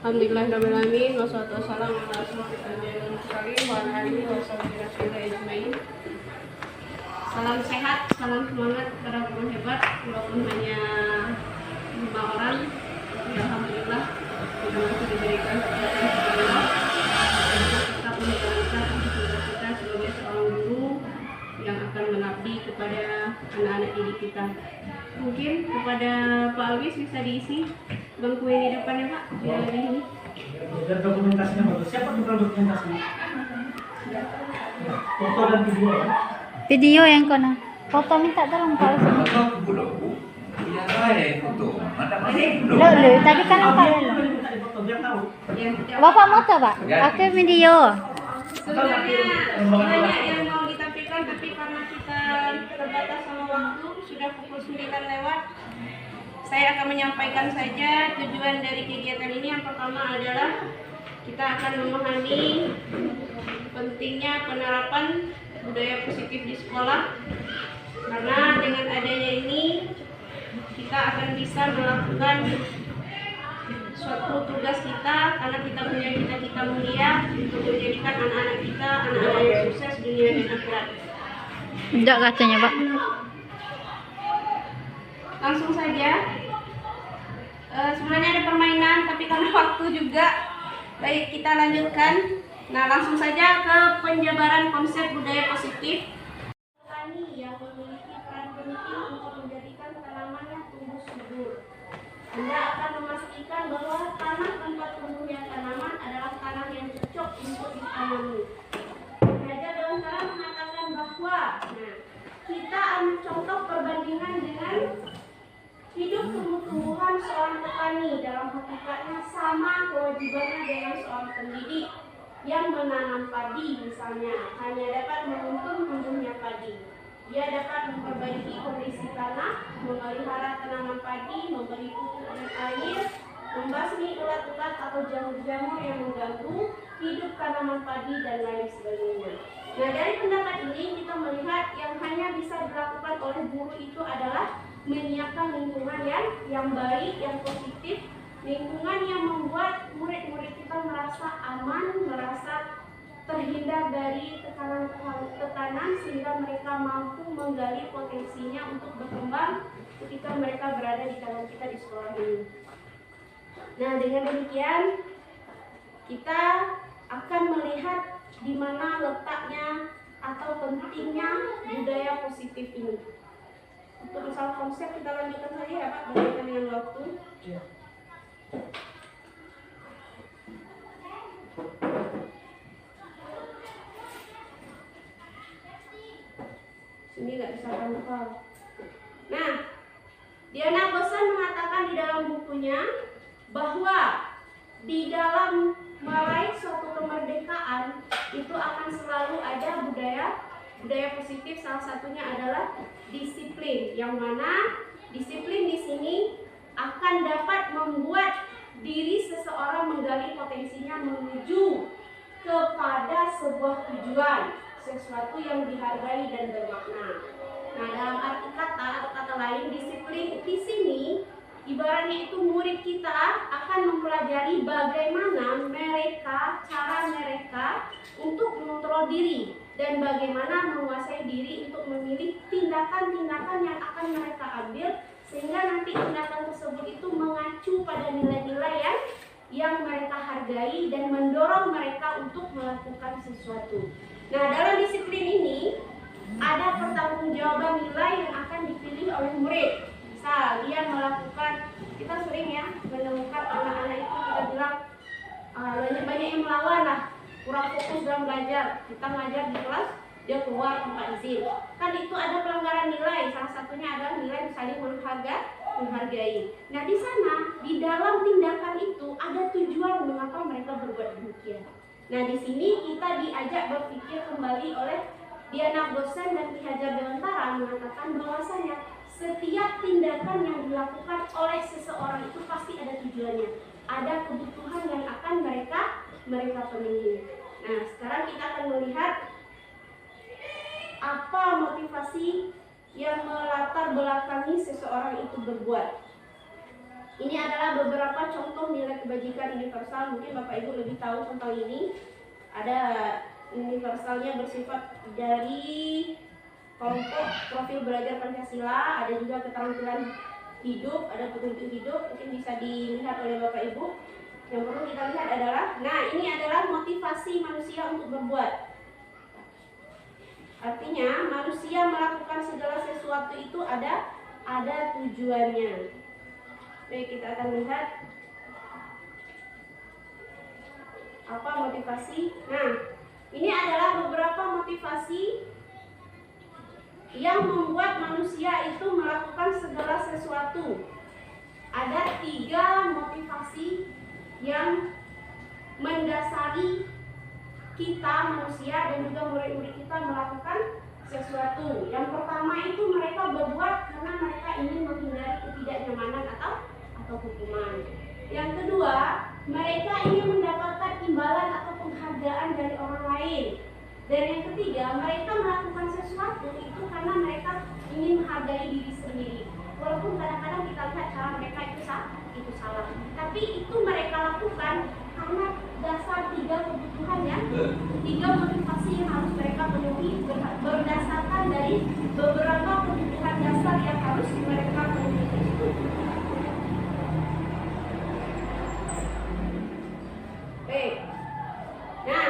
Alhamdulillahirrahmanirrahim. Wassalatu wassalamu ala asyrofil mursalin wa ala alihi wa sahbihi ajmain. Salam sehat, salam semangat para guru hebat. Walaupun hanya 5 orang, alhamdulillah kita masih diberikan kesempatan kepada Allah untuk tetap menjalankan tugas kita sebagai seorang guru yang akan mengabdi kepada anak-anak didik kita. Mungkin kepada Pak Alwis bisa diisi bangku yang di depan ya Pak, biar ini. Biar dokumentasinya bagus. Siapa tukang dokumentasinya? Foto dan video. Video yang kono. Foto minta tolong Pak Alwis. Foto dulu. Iya saya foto. Mana masih belum. Lo, tadi kan apa lo? Biar tahu. Bapak moto Pak? Aku video. Sebenarnya banyak yang mau ditampilkan, tapi karena kita terbatas sama waktu, sudah pukul 9 lewat. Saya akan menyampaikan saja tujuan dari kegiatan ini. Yang pertama adalah kita akan memahami pentingnya penerapan budaya positif di sekolah. Karena dengan adanya ini kita akan bisa melakukan suatu tugas kita, karena kita punya cita-cita mulia untuk menjadikan anak-anak kita anak-anak yang sukses dunia dan akhirat. Enggak katanya Pak. Langsung saja. Sebenarnya ada permainan, tapi karena waktu juga, baik kita lanjutkan. Nah, langsung saja ke penjabaran konsep budaya positif. Petani yang memiliki peran penting untuk menjadikan tanamannya tumbuh subur. Anda akan memastikan bahwa tanah tempat tumbuhnya tanaman adalah tanah yang cocok untuk ditanami. Raja Dewantara mengatakan bahwa, kita ambil contoh perbandingan dengan hidup tumbuh-tumbuhan seorang petani. Dalam hakikatnya sama kewajibannya dengan seorang pendidik yang menanam padi misalnya, hanya dapat menuntun tumbuhnya padi. Dia dapat memperbaiki kondisi tanah, memelihara tanaman padi, memberi pupuk dan air, membasmi ulat-ulat atau jamur-jamur yang mengganggu hidup tanaman padi dan lain sebagainya. Nah, dari pendapat ini kita melihat yang hanya bisa dilakukan oleh guru itu adalah menyiapkan lingkungan yang baik, yang positif, lingkungan yang membuat murid-murid kita merasa aman, merasa terhindar dari tekanan sehingga mereka mampu menggali potensinya untuk berkembang ketika mereka berada di dalam kita di sekolah ini. Nah, dengan demikian kita akan melihat di mana letaknya atau pentingnya budaya positif ini. Untuk misal konsep kita lanjutkan saja ya Pak, berkaitan dengan waktu. Iya. Ini nggak bisa tampal. Nah, Diana Bosan mengatakan di dalam bukunya bahwa di dalam meraih suatu kemerdekaan itu akan selalu ada budaya positif. Salah satunya adalah disiplin, yang mana disiplin di sini akan dapat membuat diri seseorang menggali potensinya menuju kepada sebuah tujuan, sesuatu yang dihargai dan bermakna. Nah, dalam arti kata atau kata lain, disiplin di sini ibaratnya itu murid kita akan mempelajari bagaimana cara mereka untuk mengontrol diri dan bagaimana menguasai diri untuk memilih tindakan-tindakan yang akan mereka ambil, sehingga nanti tindakan tersebut itu mengacu pada nilai-nilai yang mereka hargai dan mendorong mereka untuk melakukan sesuatu. Nah, dalam disiplin ini ada pertanggungjawaban nilai yang akan dipilih oleh murid. Misal dia melakukan, kita sering ya menemukan anak-anak itu kita bilang banyak yang melawan lah, kurang fokus dalam belajar. Kita ngajar di kelas, dia keluar tanpa izin. Kan itu ada pelanggaran nilai. Salah satunya adalah nilai saling menghargai. Nah, di sana di dalam tindakan itu ada tujuan mengapa mereka berbuat demikian. Nah, di sini kita diajak berpikir kembali oleh Diana Bosan dan Ki Hajar Dewantara mengatakan bahwasanya setiap tindakan yang dilakukan oleh seseorang itu pasti ada tujuannya, ada kebutuhan yang akan mereka penuhi. Nah, sekarang kita akan melihat apa motivasi yang melatar belakangi seseorang itu berbuat. Ini adalah beberapa contoh nilai kebajikan universal. Mungkin Bapak Ibu lebih tahu tentang ini. Ada universalnya bersifat dari kelompok profil belajar Pancasila, ada juga keterampilan hidup, ada petunjuk hidup, mungkin bisa dilihat oleh Bapak Ibu. Yang perlu kita lihat adalah, nah ini adalah motivasi manusia untuk berbuat. Artinya manusia melakukan segala sesuatu itu ada tujuannya. Baik, kita akan lihat apa motivasi. Nah, ini adalah beberapa motivasi yang membuat manusia itu melakukan segala sesuatu. Ada 3 motivasi yang mendasari kita manusia dan juga murid-murid kita melakukan sesuatu. Yang pertama itu mereka berbuat karena mereka ingin menghindari ketidaknyamanan atau hukuman. Yang kedua, mereka ingin mendapatkan imbalan atau penghargaan dari orang lain. Dan yang ketiga, mereka melakukan sesuatu itu karena mereka ingin menghargai diri sendiri. Walaupun kadang-kadang kita lihat cara mereka itu salah. Tapi itu mereka lakukan karena dasar 3 kebutuhan ya, 3 motivasi yang harus mereka penuhi berdasarkan dari beberapa kebutuhan dasar yang harus mereka penuhi itu. Baik. Nah,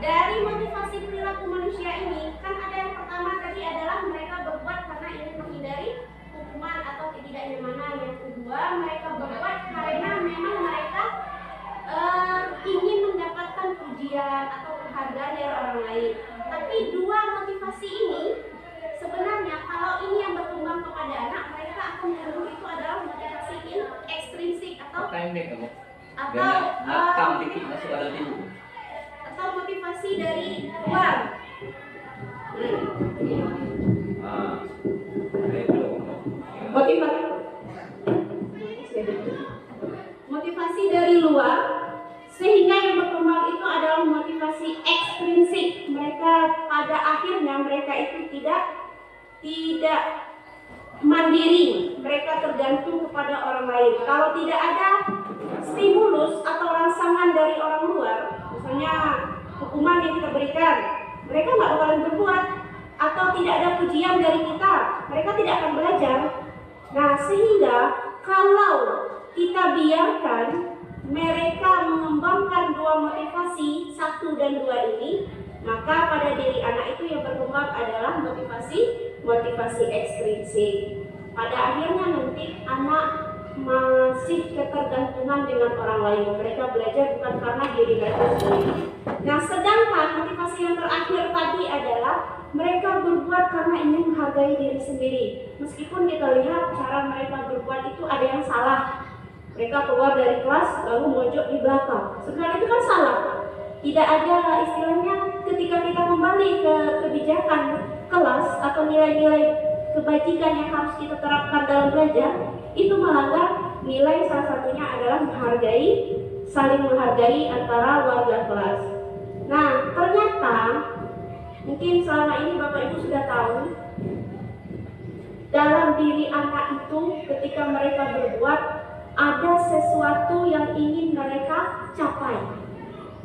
dari motivasi perilaku manusia ini kan ada yang pertama tadi adalah mereka berbuat karena ingin menghindari hukuman atau ketidaknyamanan. Yang kedua, mereka berbuat karena memang mereka ingin mendapatkan pujian atau penghargaan dari orang lain. Tapi 2 motivasi ini sebenarnya kalau ini yang berkembang kepada anak, mereka akan menunggu itu adalah motivasi ekstrinsik atau motivasi dari luar. Motivasi dari luar, sehingga yang berkembang itu adalah motivasi ekstrinsik. Mereka pada akhirnya mereka itu tidak mandiri, mereka tergantung kepada orang lain. Kalau tidak ada stimulus atau rangsangan dari orang luar, misalnya hukuman yang kita berikan, mereka nggak bakalan berbuat. Atau tidak ada pujian dari kita, mereka tidak akan belajar. Nah, sehingga kalau kita biarkan mereka mengembangkan 2 motivasi, 1 dan 2 ini, maka pada diri anak itu yang berkembang adalah motivasi ekstrinsik. Pada akhirnya nanti anak masih ketergantungan dengan orang lain. Mereka belajar bukan karena diri mereka sendiri. Nah, sedangkan motivasi yang terakhir tadi adalah mereka berbuat karena ingin menghargai diri sendiri. Meskipun kita lihat cara mereka berbuat itu ada yang salah. Mereka keluar dari kelas lalu mojok di belakang. Sebenarnya itu kan salah. Tidak ada istilahnya ketika kita kembali ke kebijakan kelas atau nilai-nilai kebajikan yang harus kita terapkan dalam belajar, itu melanggar nilai. Salah satunya adalah saling menghargai antara warga kelas. Nah, ternyata mungkin selama ini Bapak Ibu sudah tahu, dalam diri anak itu ketika mereka berbuat ada sesuatu yang ingin mereka capai.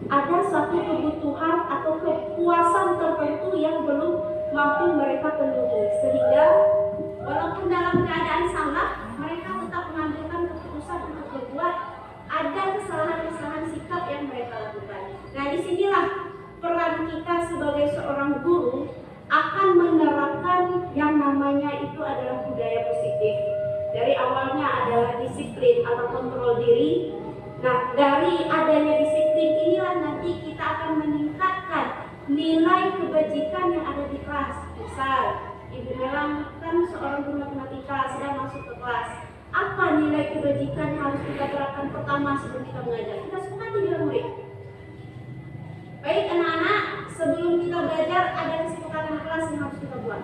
Ada suatu kebutuhan atau kepuasan tertentu yang belum mampu mereka penuhi, sehingga walaupun dalam keadaan salah, mereka tetap mengambilkan keputusan untuk berbuat. Ada kesalahan-kesalahan sikap yang mereka lakukan. Nah, disinilah peran kita sebagai seorang guru akan menerapkan yang namanya itu adalah budaya positif. Dari awalnya adalah disiplin atau kontrol diri. Nah, dari adanya disiplin inilah nanti kita akan meningkatkan nilai kebajikan yang ada di kelas. Misal, Ibu Melang kan seorang guru matematika sedang masuk ke kelas. Apa nilai kebajikan yang harus kita terapkan pertama sebelum kita mengajar? Kita sepakati dengan murid. Baik anak-anak, sebelum kita belajar ada kesepakatan kelas yang harus kita buat.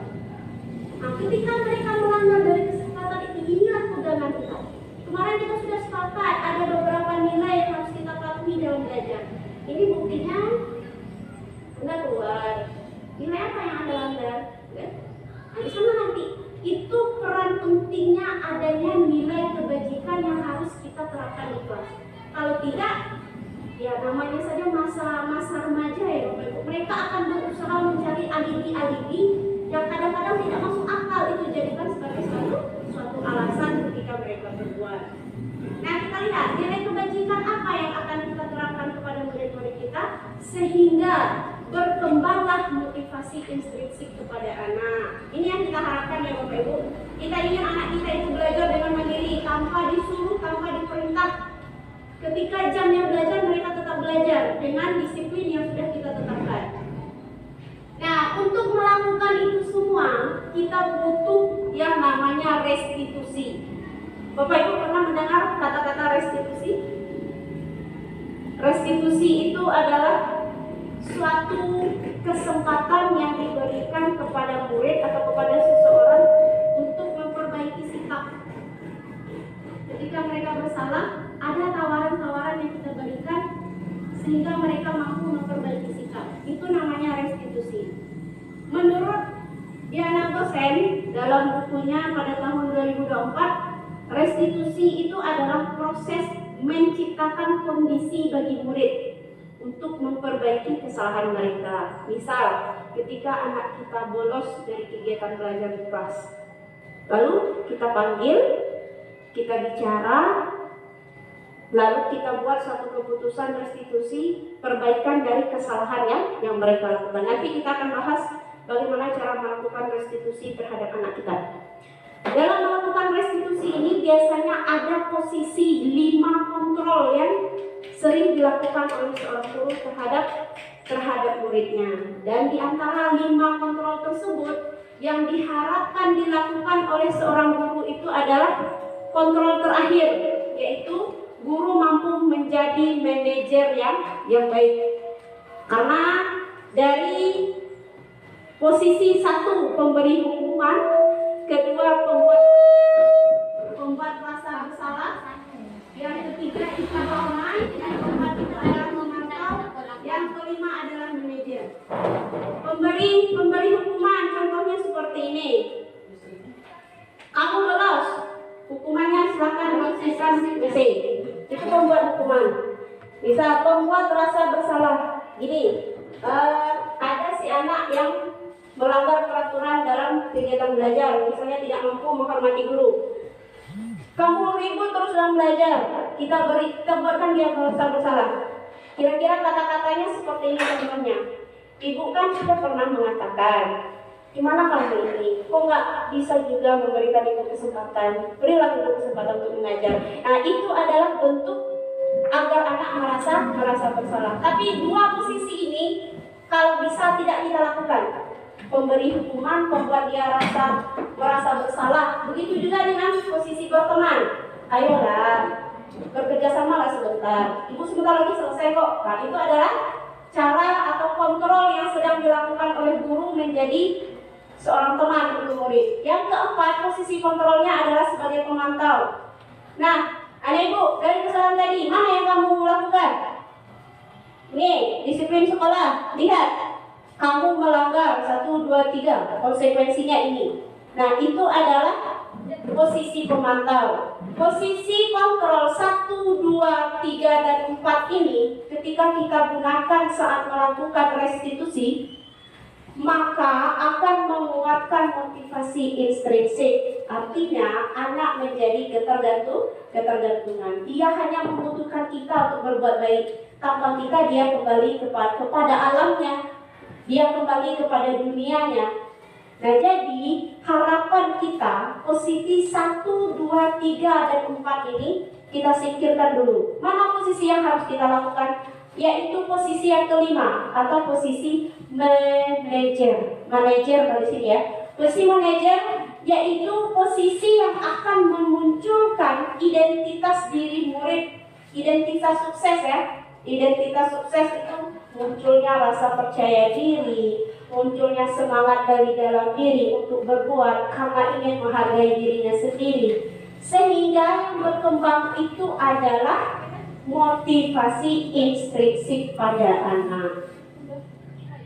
Nah, ketika mereka melanggar dari kesepakatan itu, inilah pegangan kita. Kemarin kita sudah sepakat ada beberapa nilai yang harus kita patuhi dalam belajar. Ini buktinya Anda keluar. Nilai apa yang Anda langgar? Nah, di sana nanti itu peran pentingnya adanya nilai kebajikan yang harus mereka akan berusaha mencari alibi-alibi yang kadang-kadang tidak masuk akal, itu jadikan sebagai suatu alasan ketika mereka berbuat. Nah, kita lihat nilai kebajikan apa yang akan kita terapkan kepada murid-murid kita sehingga berkembanglah motivasi intrinsik kepada anak. Ini yang kita harapkan ya Bapak Ibu. Kita ingin anak kita itu belajar dengan mandiri, tanpa disuruh, tanpa diperintah. Ketika jamnya belajar, mereka tetap belajar dengan disiplin yang sudah kita tetapkan. Nah, untuk melakukan itu semua, kita butuh yang namanya restitusi. Bapak Ibu pernah mendengar kata-kata restitusi? Restitusi itu adalah suatu kesempatan yang diberikan kepada murid atau kepada seseorang untuk memperbaiki sikap. Ketika mereka bersalah, ada tawaran-tawaran yang kita berikan sehingga mereka mampu memperbaiki sikap. Itu namanya restitusi. Menurut Diana Gosen dalam bukunya pada tahun 2024, restitusi itu adalah proses menciptakan kondisi bagi murid untuk memperbaiki kesalahan mereka. Misal, ketika anak kita bolos dari kegiatan belajar di kelas, lalu kita panggil, kita bicara, lalu kita buat suatu keputusan restitusi, perbaikan dari kesalahan yang mereka lakukan. Nanti kita akan bahas bagaimana cara melakukan restitusi terhadap anak kita. Dalam melakukan restitusi ini biasanya ada posisi 5 kontrol yang sering dilakukan oleh seorang guru terhadap muridnya. Dan di antara 5 kontrol tersebut yang diharapkan dilakukan oleh seorang guru itu adalah kontrol terakhir, yaitu guru mampu menjadi manajer yang baik. Karena dari posisi 1 pemberi hukuman, kedua pembuat rasa bersalah, yang ketiga istiqomah, yang keempat itu adalah memantau, yang kelima adalah manajer. Pemberi hukuman contohnya seperti ini. Kamu lolos, hukumannya silakan bersihkan WC. Itu pembuat hukuman. Bisa pembuat rasa bersalah. Gini, ada si anak yang melanggar peraturan dalam kegiatan belajar, misalnya tidak mampu menghormati guru. Kamu ribut terus dalam belajar, kita buatkan dia merasa bersalah. Kira-kira kata-katanya seperti ini contohnya. Ibu kan sudah pernah mengatakan, gimana kamu ini? Kok nggak bisa juga memberikan ibu kesempatan? Berilah ibu kesempatan untuk mengajar. Nah, itu adalah bentuk agar anak merasa bersalah. Tapi dua posisi ini kalau bisa tidak kita lakukan. Pemberi hukuman membuat dia merasa bersalah. Begitu juga dengan posisi berteman. Ayolah, bekerjasamalah sebentar. Ibu sebentar lagi selesai kok. Nah, itu adalah cara atau kontrol yang sedang dilakukan oleh guru menjadi seorang teman untuk murid. Yang keempat, posisi kontrolnya adalah sebagai pemantau. Nah, anak ibu, dari kesalahan tadi, mana yang kamu lakukan? Nih, disiplin sekolah. Lihat. Kamu melanggar 1, 2, 3, konsekuensinya ini. Nah, itu adalah posisi pemantau. Posisi kontrol 1, 2, 3, dan 4 ini ketika kita gunakan saat melakukan restitusi, maka akan menguatkan motivasi intrinsik. Artinya anak menjadi ketergantungan. Dia hanya membutuhkan kita untuk berbuat baik. Tanpa kita dia kembali kepada alamnya. Dia kembali kepada dunianya. Nah, jadi harapan kita posisi 1, 2, 3, dan 4 ini kita singkirkan dulu. Mana posisi yang harus kita lakukan? Yaitu posisi yang kelima atau posisi manajer. Manajer dari sini ya. Posisi manajer yaitu posisi yang akan memunculkan identitas diri murid, identitas sukses ya. Identitas sukses itu munculnya rasa percaya diri, munculnya semangat dari dalam diri untuk berbuat karena ingin menghargai dirinya sendiri. Sehingga yang berkembang itu adalah motivasi intrinsik pada anak.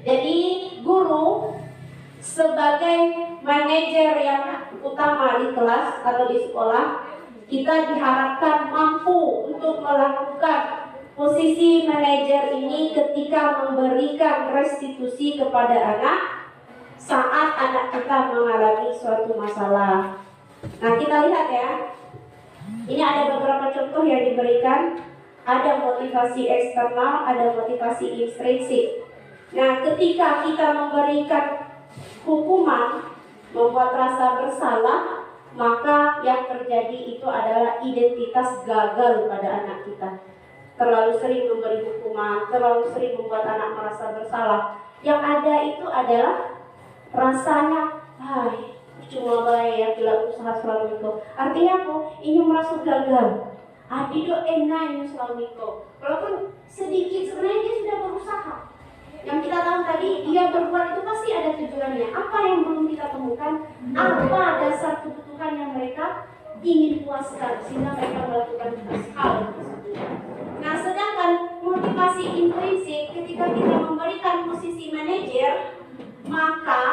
Jadi guru sebagai manajer yang utama di kelas atau di sekolah, kita diharapkan mampu untuk melakukan posisi manajer ini ketika memberikan restitusi kepada anak saat anak kita mengalami suatu masalah. Nah, kita lihat ya. Ini ada beberapa contoh yang diberikan. Ada motivasi eksternal, ada motivasi intrinsik. Nah, ketika kita memberikan hukuman, membuat rasa bersalah, maka yang terjadi itu adalah identitas gagal pada anak kita. Terlalu sering memberi hukuman, terlalu sering membuat anak merasa bersalah. Yang ada itu adalah rasanya, hai, cuma baik ya bila usaha selama itu. Artinya apa? Ini merasa gagal. Adido enak ini selama itu. Walaupun sedikit sebenarnya dia sudah berusaha. Yang kita tahu tadi dia berbuat itu pasti ada tujuannya. Apa yang belum kita temukan? Apa dasar kebutuhan yang mereka ingin puaskan sehingga mereka melakukan hal tersebut. Nah, sedangkan motivasi intrinsik ketika kita memberikan posisi manajer, maka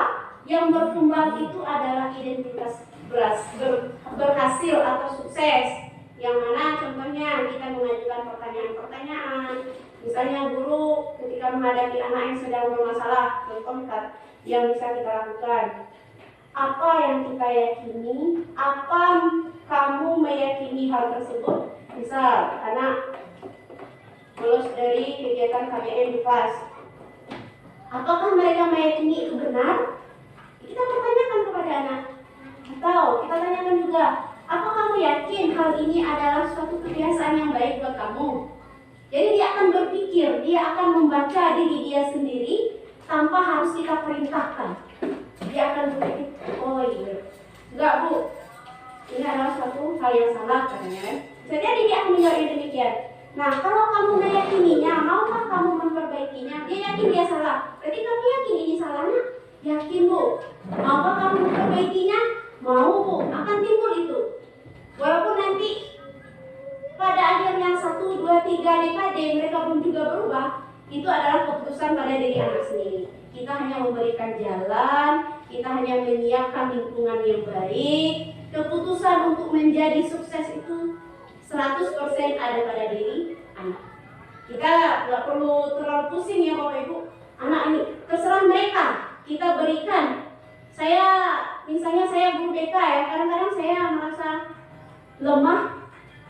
yang berkembang itu adalah identitas berhasil atau sukses. Yang mana contohnya kita mengajukan pertanyaan-pertanyaan. Misalnya guru ketika menghadapi anak yang sedang bermasalah, contoh yang bisa kita lakukan. Apa yang kita yakini? Apa kamu meyakini hal tersebut? Misal anak lulus dari kegiatan KBM di kelas. Apakah mereka meyakini itu benar? Kita pertanyakan kepada anak. Atau kita tanyakan juga, apa kamu yakin hal ini adalah suatu kebiasaan yang baik buat kamu? Jadi dia akan berpikir, dia akan membaca diri dia sendiri tanpa harus kita perintahkan. Dia akan berpikir, oh iya, enggak bu, ini adalah suatu hal yang salah katanya. Jadi dia akan menjawab demikian. Nah, kalau kamu meyakininya, maukah kamu memperbaikinya? Dia yakin dia salah. Berarti kamu yakin ini salahnya? Yakin bu. Maukah kamu memperbaikinya? Mau bu. Akan timbul itu. Walaupun nanti pada akhirnya 1, 2, 3 dekade mereka pun juga berubah, itu adalah keputusan pada diri anak sendiri. Kita hanya memberikan jalan, kita hanya menyiapkan lingkungan yang baik. Keputusan untuk menjadi sukses itu 100% ada pada diri anak. Kita nggak perlu terlalu pusing ya Bapak Ibu. Anak ini terserah mereka. Kita berikan. Misalnya saya guru BK ya, kadang-kadang saya merasa lemah.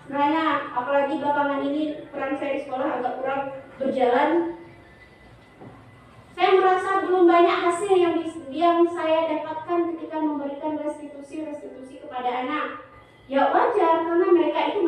Sebenarnya apalagi belakangan ini peran saya di sekolah agak kurang berjalan. Saya merasa belum banyak hasil yang saya dapatkan ketika memberikan restitusi kepada anak. Ya wajar, karena mereka itu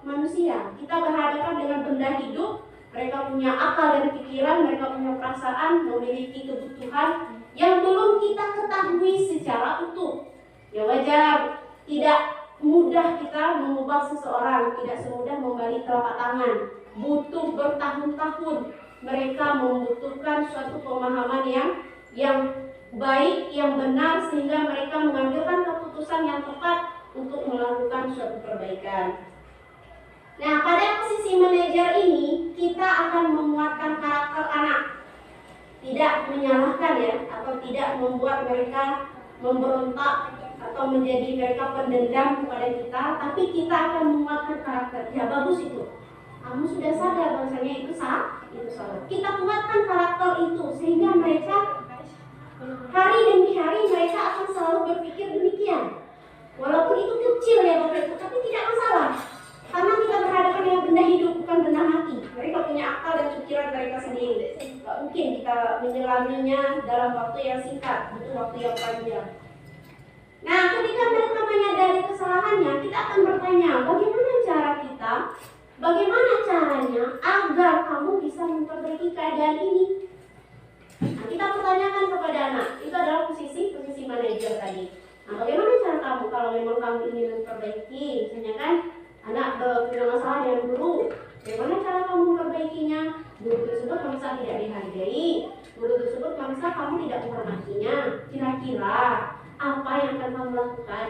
manusia. Kita berhadapan dengan benda hidup. Mereka punya akal dan pikiran, mereka punya perasaan, memiliki kebutuhan yang belum kita ketahui secara utuh. Ya wajar, tidak mudah kita mengubah seseorang, tidak semudah membalik telapak tangan. Butuh bertahun-tahun. Mereka membutuhkan suatu pemahaman yang baik, yang benar, sehingga mereka mengambilkan keputusan yang tepat untuk melakukan suatu perbaikan. Nah, pada posisi manajer ini kita akan menguatkan karakter anak, tidak menyalahkan ya, atau tidak membuat mereka memberontak atau menjadi mereka pendendam kepada kita, tapi kita akan menguatkan karakter. Ya bagus itu. Kamu sudah sadar bahwasanya itu salah. Kita kuatkan karakter itu sehingga mereka hari demi hari mereka akan selalu berpikir demikian. Walaupun itu kecil ya Bapak Ibu, tapi tidak masalah. Karena kita berhadapan dengan benda hidup, bukan benda mati. Mereka punya akal dan pikiran mereka sendiri. Tidak mungkin kita menyelaminya dalam waktu yang singkat, butuh waktu yang panjang. Nah, ketika mereka menyadari kesalahannya, kita akan bertanya, bagaimana caranya agar kamu bisa memperbaiki keadaan ini? Nah, kita pertanyakan kepada anak, itu adalah posisi manajer tadi. Nah, bagaimana cara kamu kalau memang kamu ingin memperbaiki, misalnya kan anak punya masalah dengan guru, bagaimana cara kamu memperbaikinya? Guru tersebut merasa tidak dihargai, guru tersebut merasa kamu tidak menghormatinya. Kira-kira apa yang akan kamu lakukan?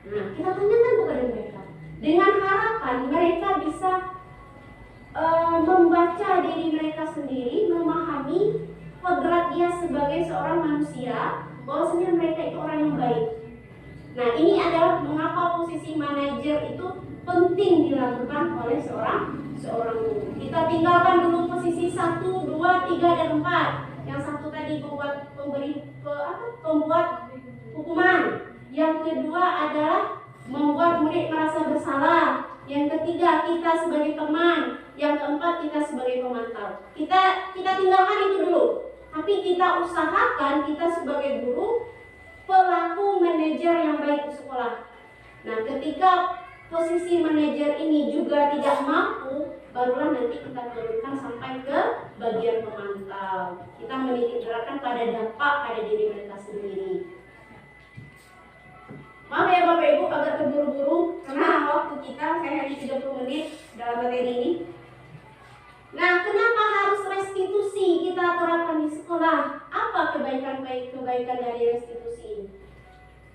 Nah, kita tanyakan kepada mereka dengan harapan mereka bisa membaca diri mereka sendiri, memahami kodrat dia sebagai seorang manusia, bahwasanya mereka itu orang yang baik. Nah, ini adalah mengapa posisi manajer itu penting dilakukan oleh seorang guru. Kita tinggalkan dulu posisi 1, 2, 3, dan 4. Yang satu tadi pembuat hukuman. Yang kedua adalah membuat murid merasa bersalah. Yang ketiga, kita sebagai teman. Yang keempat, kita sebagai pemantau. Kita tinggalkan itu dulu. Tapi kita usahakan kita sebagai guru pelaku manajer yang baik di sekolah. Nah, ketika posisi manajer ini juga tidak mampu, barulah nanti kita turunkan sampai ke bagian pemantau. Kita menitik beratkan pada dampak pada diri mereka sendiri. Maaf ya Bapak Ibu, agak terburu-buru karena waktu kita hanya 30 menit dalam materi ini. Nah, kenapa harus restitusi kita terapkan di sekolah? Apa kebaikan dari restitusi?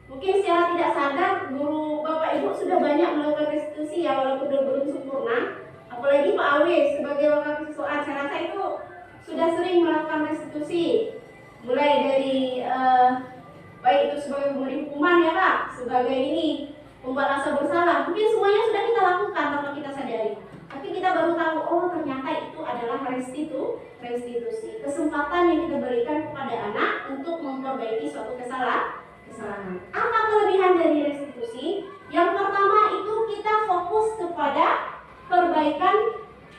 Mungkin secara tidak sadar guru Bapak Ibu sudah banyak melakukan restitusi ya, walaupun belum sempurna. Apalagi Pak Awis sebagai wakil kesiswaan, saya rasa itu sudah sering melakukan restitusi. Mulai dari baik itu sebagai pemberi hukuman ya Pak, sebagai ini membuat rasa bersalah. Mungkin semuanya sudah kita lakukan tanpa kita sadari. Tapi kita baru tahu, oh ternyata itu adalah restitusi. Kesempatan yang kita berikan kepada anak untuk memperbaiki suatu kesalahan. Apa kelebihan dari restitusi? Yang pertama itu kita fokus kepada perbaikan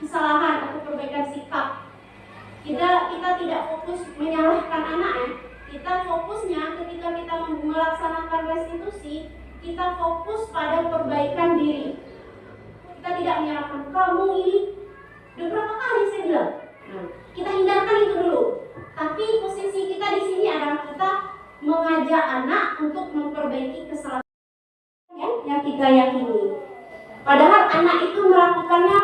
kesalahan atau perbaikan sikap. Kita tidak fokus menyalahkan anak ya. Kita fokusnya ketika kita melaksanakan restitusi, kita fokus pada perbaikan diri. Kita tidak menyalahkan kamu ini. Udah berapa kali saya bilang? Nah, kita hindarkan itu dulu. Tapi posisi kita di sini adalah kita mengajak anak untuk memperbaiki kesalahan yang kita yakini. Padahal anak itu melakukannya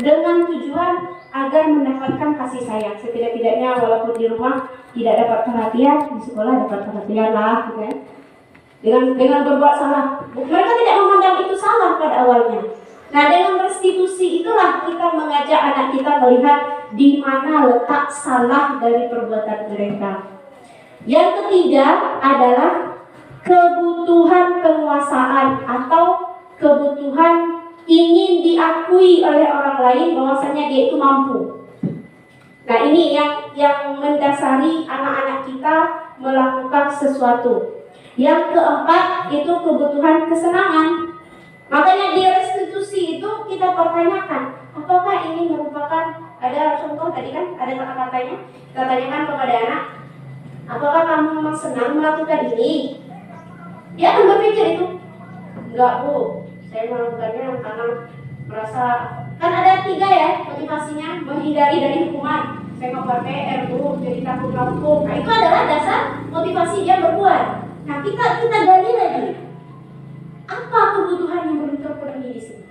dengan tujuan agar mendapatkan kasih sayang. Setidak-tidaknya walaupun di rumah tidak dapat perhatian, di sekolah dapat perhatian lah, gitu ya. Dengan berbuat salah, mereka tidak memandang itu salah pada awalnya. Nah, dengan restitusi itulah kita mengajak anak kita melihat di mana letak salah dari perbuatan mereka. Yang ketiga adalah kebutuhan penguasaan atau kebutuhan ingin diakui oleh orang lain bahwasanya dia itu mampu. Nah, ini yang mendasari anak-anak kita melakukan sesuatu. Yang keempat itu kebutuhan kesenangan. Makanya di restitusi itu kita pertanyakan, apakah ini merupakan, ada contoh tadi kan, ada kata-katanya, kita tanyakan kepada anak, apakah kamu memang senang melakukan ini? Dia akan berpikir itu, enggak Bu, saya melakukannya karena merasa, kan ada 3 ya motivasinya, menghindari dari hukuman. Saya mau buat PR Bu, jadi takut hukum. Nah, itu adalah dasar motivasi dia berbuat. Nah, kita gali lagi. Apa kebutuhan yang belum terpenuhi di sini?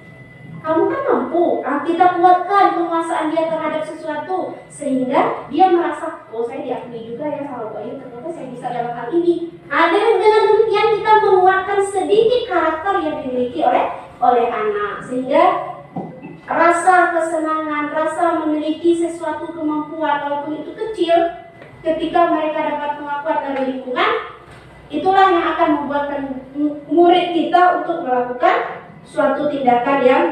Kamu kan mampu. Kita kuatkan penguasaan dia terhadap sesuatu sehingga dia merasa, oh saya diakui juga ya sama Bu Ayu, ternyata saya bisa dalam hal ini. Nah, dengan demikian kita menguatkan sedikit karakter yang dimiliki oleh anak, sehingga rasa kesenangan, rasa memiliki sesuatu kemampuan walaupun itu kecil, ketika mereka dapat pengakuan dari lingkungan, itulah yang akan membuatkan murid kita untuk melakukan suatu tindakan yang